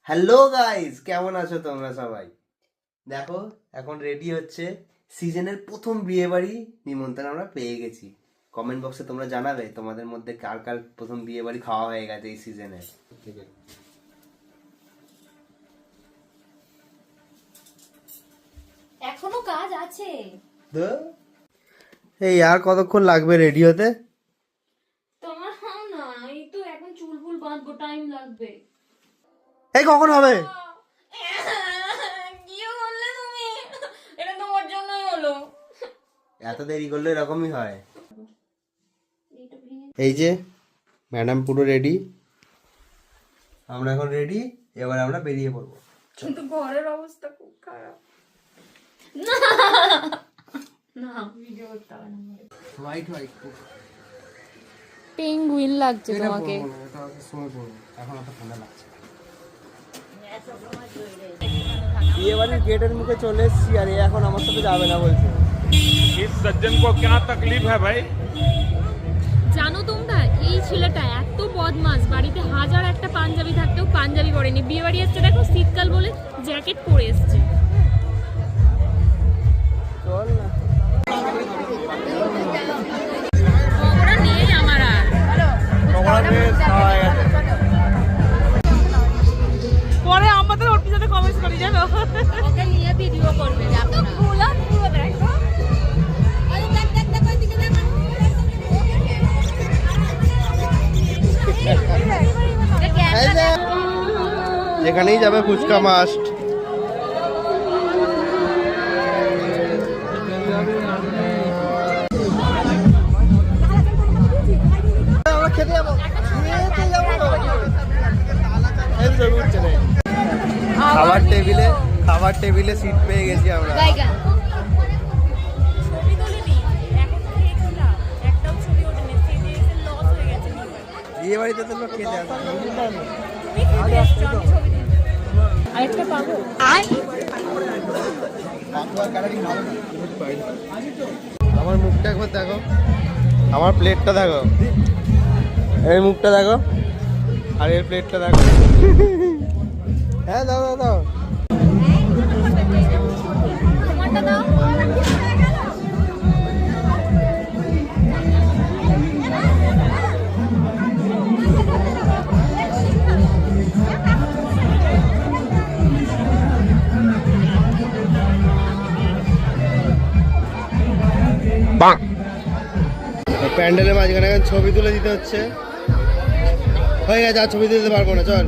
Hello guys, কেমন আছো তোমরা সবাই? দেখো এখন রেডি হচ্ছে সিজনের প্রথম বিয়ে বাড়ি নিমন্ত্রণ আমরা পেয়ে গেছি। কমেন্ট বক্সে তোমরা জানাবে তোমাদের মধ্যে কার কার প্রথম বিয়ে বাড়ি খাওয়া হয়ে গেছে এই সিজনে। এখনো কাজ আছে। এই আর কতক্ষণ লাগবে রেডি হতে? তোমার না, এই তো এখন চুল ফুল বাঁধবো, টাইম লাগবে। এই কখন হবে? কি বললে তুমি? এটা তোমার জন্যই হলো। এত দেরি করলে এরকমই হয়। এই যে ম্যাডাম পুরো রেডি, আমরা এখন রেডি, এবার আমরা বেরিয়ে পড়বো। কিন্তু ঘরের অবস্থা খুব খারাপ। না না, ভিডিও করতে হবে না। হোয়াইট হোয়াইট পেঙ্গুইন লাগছে তোমাকে। এখন অত ঠান্ডা লাগছে। বিয়ে বাড়ির গেটের মুখে চলে এসেছি আর এখন আমার সাথে যাবে না বলছে। इस सज्जन को क्या तकलीफ है भाई? জানো তোমরা, এই ছেলেটা এত বদমাস, বাড়িতে হাজার একটা পাঞ্জাবি থাকতেও পাঞ্জাবি পরেনি। বিয়ে বাড়ি এসছে, দেখো শীতকাল বলে জ্যাকেট পরে এসছে। চল না, ওরা নেই আমার আর। পরে আমাদের ওর পিছনে কমেন্ট করি জানো, ওকে নিয়ে ভিডিও করবে তো ভুলা পুরো দেখো। যেখানেই যাবে ফুচকা মাস্ট। খাবার টেবিলে সিট পেয়ে গেছি আমরা। ছবি তুলিনি এখন তো দেখছিলাম, একটাও ছবি ওঠেনি, সিরিয়াসলি লস হয়ে গেছে। বিয়ে বাড়িতে তো লোক খেতে আসে। তুমি খেতে এসছো, আমি ছবি দিই। আরেকটা পাবো? আমার মুখটা একবার দেখো, আমার প্লেটটা দেখো, এই মুখটা দেখো আর এর প্লেটটা দেখো। হ্যাঁ দাও দাও দাও। তোমারটা দাও। প্যান্ডেলের মাঝখানে ছবি তুলে দিতে হচ্ছে। হয়ে গেছে, আর ছবি তুলতে পারবো না, চল।